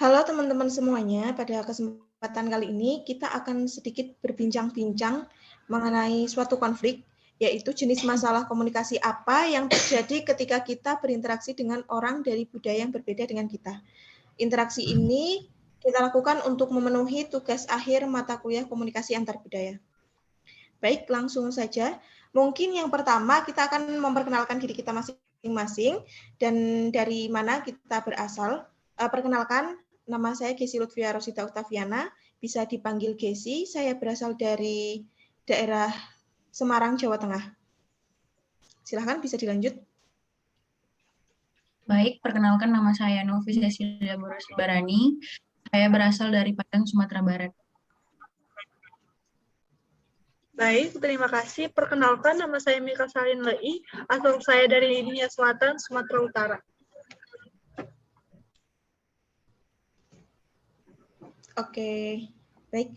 Halo teman-teman semuanya, pada kesempatan kali ini kita akan sedikit berbincang-bincang mengenai suatu konflik, yaitu jenis masalah komunikasi apa yang terjadi ketika kita berinteraksi dengan orang dari budaya yang berbeda dengan kita. Interaksi ini kita lakukan untuk memenuhi tugas akhir mata kuliah komunikasi antar budaya. Baik, langsung saja. Mungkin yang pertama kita akan memperkenalkan diri kita masing-masing dan dari mana kita berasal. Perkenalkan, nama saya Gesi Lutfia Rosita Octaviana, bisa dipanggil Gesi. Saya berasal dari daerah Semarang, Jawa Tengah. Silahkan bisa dilanjut. Baik, perkenalkan nama saya Novi Cecilia Barani. Saya berasal dari Padang, Sumatera Barat. Baik, terima kasih. Perkenalkan, nama saya Mika Salin Lei, asal saya dari Nias Selatan, Sumatera Utara. Oke, baik.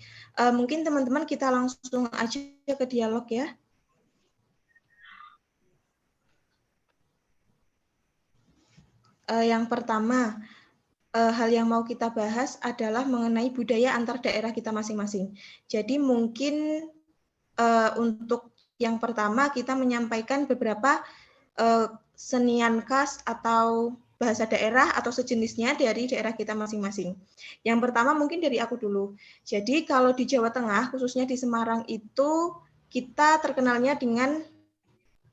Mungkin teman-teman kita langsung aja ke dialog ya. Yang pertama, hal yang mau kita bahas adalah mengenai budaya antar daerah kita masing-masing. Jadi mungkin untuk yang pertama kita menyampaikan beberapa senian khas atau bahasa daerah atau sejenisnya dari daerah kita masing-masing. Yang pertama mungkin dari aku dulu. Jadi kalau di Jawa Tengah, khususnya di Semarang itu kita terkenalnya dengan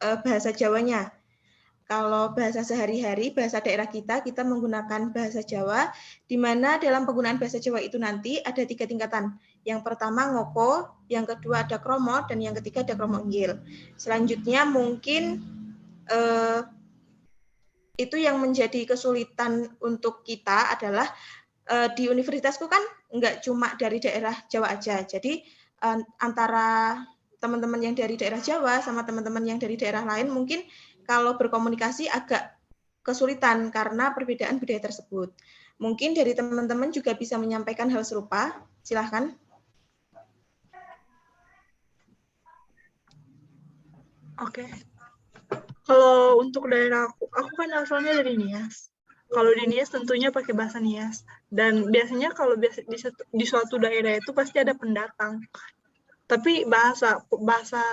bahasa Jawanya. Kalau bahasa sehari-hari, bahasa daerah kita menggunakan bahasa Jawa, di mana dalam penggunaan bahasa Jawa itu nanti ada 3 tingkatan. Yang pertama ngoko, yang kedua ada kromo, dan yang ketiga ada kromo inggil. Selanjutnya mungkin itu yang menjadi kesulitan untuk kita adalah di universitasku kan nggak cuma dari daerah Jawa aja. Jadi antara teman-teman yang dari daerah Jawa sama teman-teman yang dari daerah lain mungkin kalau berkomunikasi agak kesulitan karena perbedaan budaya tersebut. Mungkin dari teman-teman juga bisa menyampaikan hal serupa. Silahkan. Oke. Kalau untuk daerah aku kan asalnya dari Nias. Kalau di Nias tentunya pakai bahasa Nias. Dan biasanya kalau di suatu daerah itu pasti ada pendatang. Tapi bahasa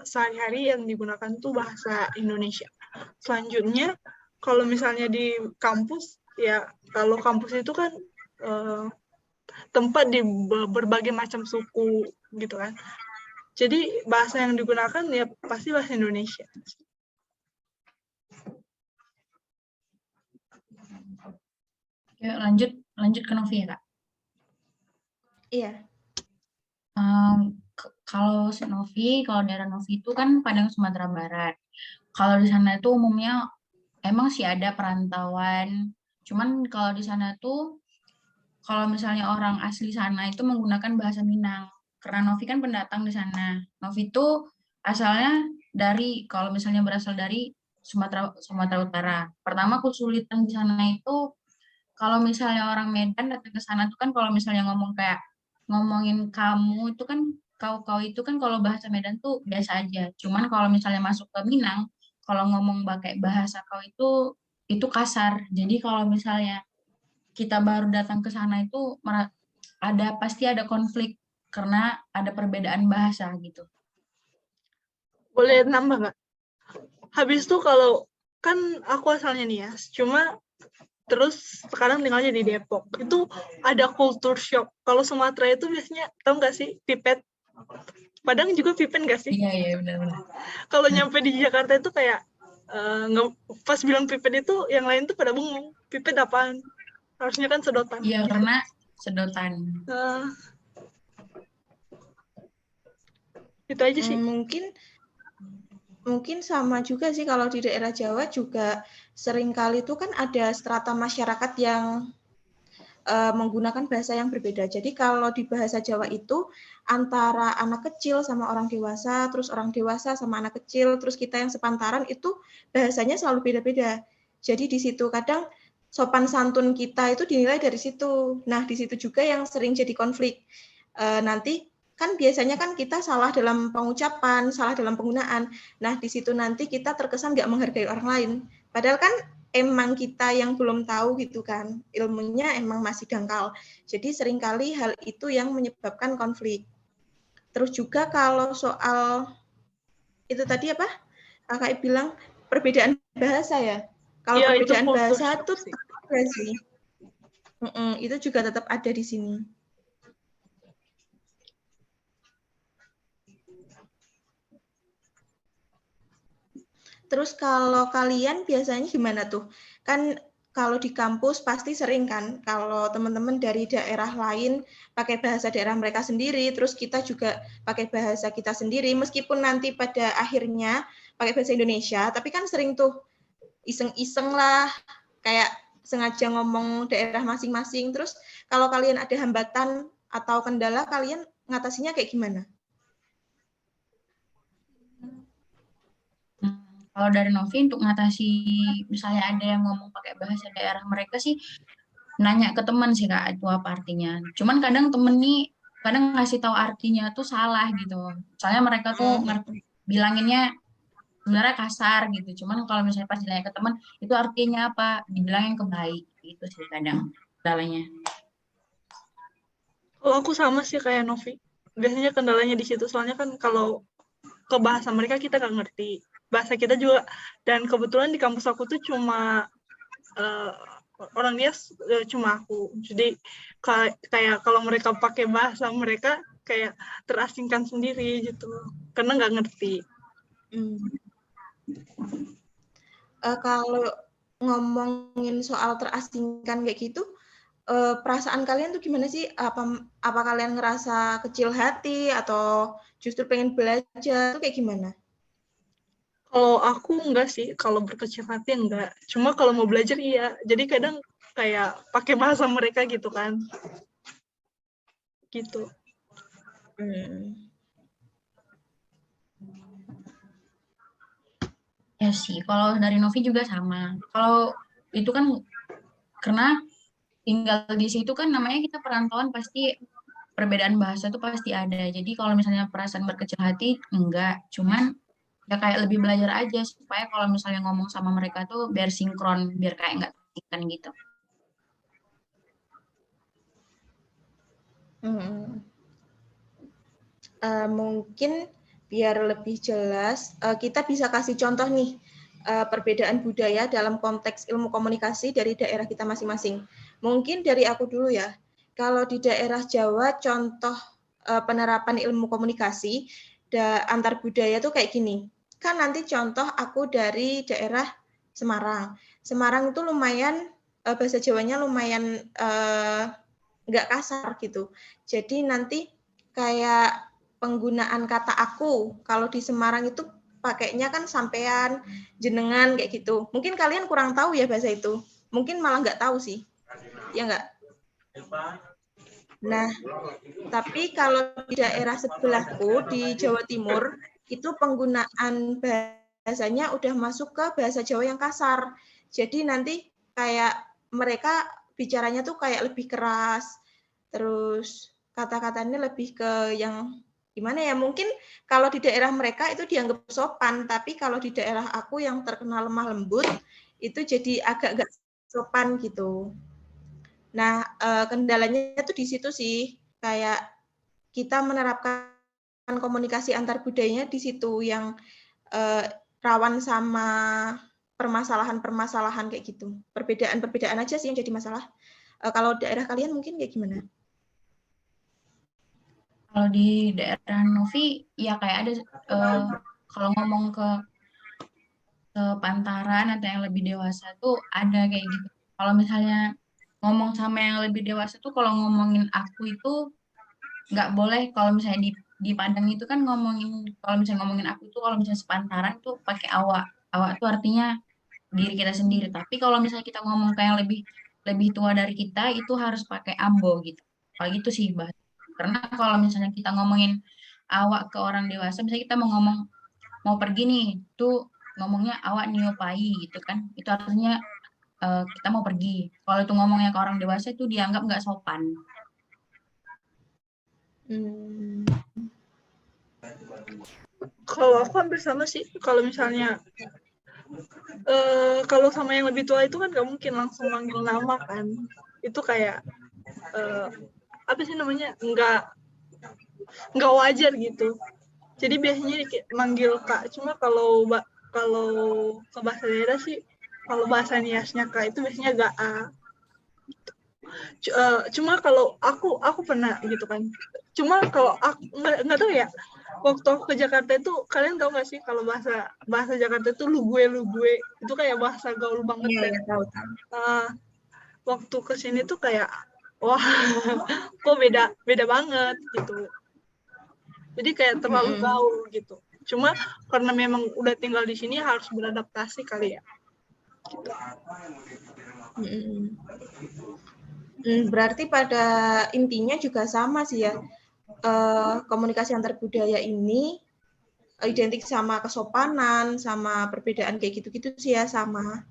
sehari-hari yang digunakan tuh bahasa Indonesia. Selanjutnya, kalau misalnya di kampus, ya kalau kampus itu kan tempat di berbagai macam suku gitu kan. Jadi bahasa yang digunakan ya pasti bahasa Indonesia. Yuk, lanjut ke Novi ya, Kak. Iya. Kalau Novi, kalau daerah Novi itu kan Padang, Sumatera Barat. Kalau di sana itu umumnya emang sih ada perantauan. Cuman kalau di sana tuh, kalau misalnya orang asli sana itu menggunakan bahasa Minang. Karena Novi kan pendatang di sana. Novi itu asalnya kalau misalnya berasal dari Sumatera Utara. Pertama kesulitan di sana itu kalau misalnya orang Medan datang ke sana tuh kan kalau misalnya ngomongin kamu itu kan kau itu kan kalau bahasa Medan tuh biasa aja. Cuman kalau misalnya masuk ke Minang, kalau ngomong pakai bahasa kau itu kasar. Jadi kalau misalnya kita baru datang ke sana itu pasti ada konflik karena ada perbedaan bahasa gitu. Boleh nambah nggak? Habis itu kalau kan aku asalnya Nias, cuma terus sekarang tinggalnya di Depok. Itu ada culture shock. Kalau Sumatera itu biasanya, tau nggak sih, pipet? Padang juga pipet nggak sih? Iya, benar-benar. Kalau nyampe di Jakarta itu kayak, pas bilang pipet itu, yang lain tuh pada bengong. Pipet apaan? Harusnya kan sedotan. Iya, karena sedotan. Itu aja sih. Mungkin sama juga sih kalau di daerah Jawa juga seringkali itu kan ada strata masyarakat yang menggunakan bahasa yang berbeda. Jadi kalau di bahasa Jawa itu antara anak kecil sama orang dewasa, terus orang dewasa sama anak kecil, terus kita yang sepantaran itu bahasanya selalu beda-beda. Jadi di situ kadang sopan santun kita itu dinilai dari situ. Nah, di situ juga yang sering jadi konflik. Nanti kan biasanya kan kita salah dalam pengucapan, salah dalam penggunaan. Nah, di situ nanti kita terkesan nggak menghargai orang lain. Padahal kan emang kita yang belum tahu gitu kan, ilmunya emang masih dangkal. Jadi seringkali hal itu yang menyebabkan konflik. Terus juga kalau soal itu tadi apa? Kakak bilang perbedaan bahasa ya. Kalau Iya, itu perbedaan kultur bahasa shock itu sih. tetap ada sih. Itu juga tetap ada di sini. Terus kalau kalian biasanya gimana tuh? Kan kalau di kampus pasti sering kan kalau teman-teman dari daerah lain pakai bahasa daerah mereka sendiri, terus kita juga pakai bahasa kita sendiri, meskipun nanti pada akhirnya pakai bahasa Indonesia, tapi kan sering tuh iseng-iseng lah, kayak sengaja ngomong daerah masing-masing. Terus kalau kalian ada hambatan atau kendala, kalian ngatasinya kayak gimana? Kalau dari Novi untuk ngatasi misalnya ada yang ngomong pakai bahasa daerah mereka sih nanya ke teman sih Kak itu apa artinya. Cuman kadang temen nih kadang ngasih tahu artinya tuh salah gitu. Soalnya mereka tuh bilanginnya sebenarnya kasar gitu. Cuman kalau misalnya pas ditanya ke teman itu artinya apa? Dibilangin kebaik itu sih kadang kendalanya. Kalau aku sama sih kayak Novi. Biasanya kendalanya di situ, soalnya kan kalau ke bahasa mereka kita nggak ngerti. Bahasa kita juga, dan kebetulan di kampus aku tuh cuma uh, orang Nias, cuma aku. Jadi kayak kalau mereka pakai bahasa mereka kayak terasingkan sendiri gitu, karena nggak ngerti. Kalau ngomongin soal terasingkan kayak gitu, perasaan kalian tuh gimana sih? Apa kalian ngerasa kecil hati atau justru pengen belajar tuh kayak gimana? Kalau aku enggak sih, kalau berkecil hati enggak. Cuma kalau mau belajar iya. Jadi kadang kayak pakai bahasa mereka gitu kan. Gitu. Ya sih, kalau dari Novi juga sama. Kalau itu kan karena tinggal di situ kan namanya kita perantauan pasti perbedaan bahasa itu pasti ada. Jadi kalau misalnya perasaan berkecil hati enggak, cuman ya kayak lebih belajar aja supaya kalau misalnya ngomong sama mereka tuh biar sinkron, biar kayak nggak ketikan gitu. Mungkin biar lebih jelas, kita bisa kasih contoh nih perbedaan budaya dalam konteks ilmu komunikasi dari daerah kita masing-masing. Mungkin dari aku dulu ya. Kalau di daerah Jawa, contoh penerapan ilmu komunikasi antar budaya tuh kayak gini. Kan nanti contoh aku dari daerah Semarang. Semarang itu lumayan bahasa Jawanya lumayan nggak kasar gitu. Jadi nanti kayak penggunaan kata aku kalau di Semarang itu pakainya kan sampean, jenengan kayak gitu. Mungkin kalian kurang tahu ya bahasa itu. Mungkin malah nggak tahu sih. Ya nggak? Nah, tapi kalau di daerah sebelahku di Jawa Timur itu penggunaan bahasanya udah masuk ke bahasa Jawa yang kasar. Jadi nanti kayak mereka bicaranya tuh kayak lebih keras. Terus kata-katanya lebih ke yang gimana ya? Mungkin kalau di daerah mereka itu dianggap sopan, tapi kalau di daerah aku yang terkenal lemah lembut itu jadi agak-agak sopan gitu. Nah, kendalanya tuh di situ sih, kayak kita menerapkan komunikasi antar budayanya di situ yang rawan sama permasalahan-permasalahan kayak gitu. Perbedaan-perbedaan aja sih yang jadi masalah. Kalau daerah kalian mungkin kayak gimana? Kalau di daerah Novi, ya kayak ada kalau ngomong ke pantaran atau yang lebih dewasa tuh ada kayak gitu. Kalau misalnya ngomong sama yang lebih dewasa tuh kalau ngomongin aku itu nggak boleh kalau misalnya di Padang itu kan ngomongin kalau misalnya ngomongin aku tuh kalau misalnya sepantaran tuh pakai awak. Awak tuh artinya diri kita sendiri. Tapi kalau misalnya kita ngomong ke yang lebih lebih tua dari kita itu harus pakai ambo gitu. Kalau gitu sih bahasa. Karena kalau misalnya kita ngomongin awak ke orang dewasa, misalnya kita mau ngomong mau pergi nih, tuh ngomongnya awak niopai gitu kan. Itu artinya kita mau pergi. Kalau itu ngomongnya ke orang dewasa itu dianggap nggak sopan. Kalau aku hampir sama sih. Kalau misalnya Kalau sama yang lebih tua itu kan nggak mungkin langsung manggil nama kan. Itu kayak apa sih namanya, nggak wajar gitu. Jadi biasanya manggil Kak. Cuma kalau ke bahasa daerah sih, kalau bahasa Niasnya Kak itu biasanya gak A. Cuma kalau aku pernah gitu kan. Cuma kalau aku nggak tahu ya. Waktu aku ke Jakarta itu, kalian tahu nggak sih kalau bahasa Jakarta itu lu gue itu kayak bahasa gaul banget Iya, kan. ya tahu. Waktu kesini tuh kayak wah kok beda banget gitu. Jadi kayak terlalu gaul gitu. Cuma karena memang udah tinggal di sini harus beradaptasi kali ya. Gitu. Berarti pada intinya juga sama sih ya. Komunikasi antar budaya ini identik sama kesopanan, sama perbedaan kayak gitu-gitu sih ya, sama.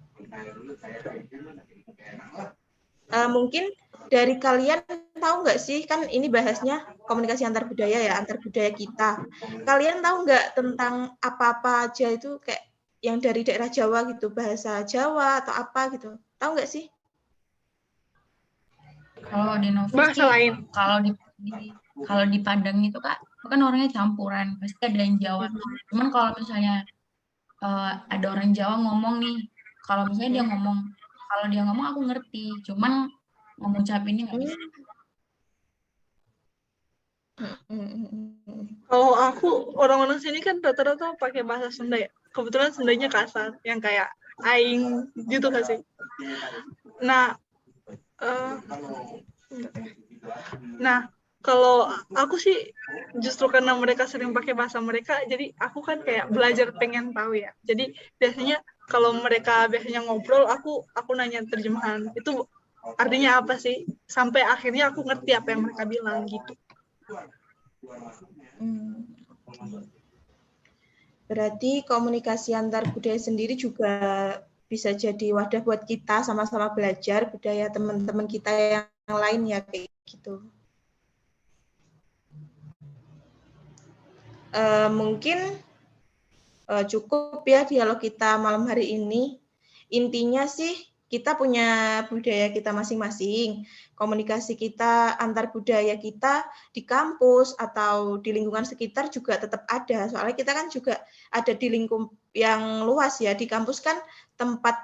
Mungkin dari kalian tahu nggak sih, kan ini bahasnya komunikasi antar budaya ya, antar budaya kita. Kalian tahu nggak tentang apa-apa aja itu kayak yang dari daerah Jawa gitu, bahasa Jawa atau apa gitu? Tahu nggak sih? Kalau di Novi Bahasa sih, lain. kalau di Padang itu Kak, itu kan orangnya campuran, pasti ada yang Jawa. Cuman kalau misalnya ada orang Jawa ngomong nih, kalau misalnya kalau dia ngomong aku ngerti, cuman ngucapinnya nggak bisa. Kalau aku, orang-orang sini kan rata-rata pakai bahasa Sunda ya. Kebetulan Sundanya kasar, yang kayak aing gitu gak sih? Nah, kalau aku sih justru karena mereka sering pakai bahasa mereka, jadi aku kan kayak belajar pengen tahu ya. Jadi biasanya kalau mereka biasanya ngobrol, aku nanya terjemahan. Itu artinya apa sih? Sampai akhirnya aku ngerti apa yang mereka bilang gitu. Berarti komunikasi antar budaya sendiri juga bisa jadi wadah buat kita sama-sama belajar budaya teman-teman kita yang lain ya, kayak gitu. Mungkin cukup ya dialog kita malam hari ini. Intinya sih kita punya budaya kita masing-masing. Komunikasi kita antar budaya kita di kampus atau di lingkungan sekitar juga tetap ada. Soalnya kita kan juga ada di lingkup yang luas ya. Di kampus kan tempat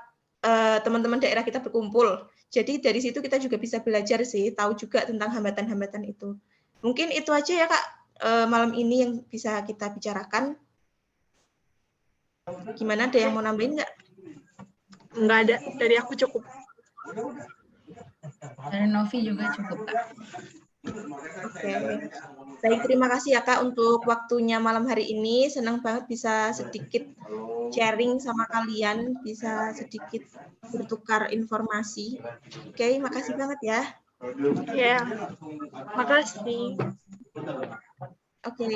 teman-teman daerah kita berkumpul. Jadi dari situ kita juga bisa belajar sih, tahu juga tentang hambatan-hambatan itu. Mungkin itu aja ya Kak, malam ini yang bisa kita bicarakan. Gimana, ada yang mau nambahin nggak? Nggak ada, dari aku cukup. Dari Novi juga cukup Kak. Oke. Baik, terima kasih ya Kak untuk waktunya malam hari ini. Senang banget bisa sedikit sharing sama kalian, bisa sedikit bertukar informasi. Oke, makasih banget ya. Ya, makasih. Oke.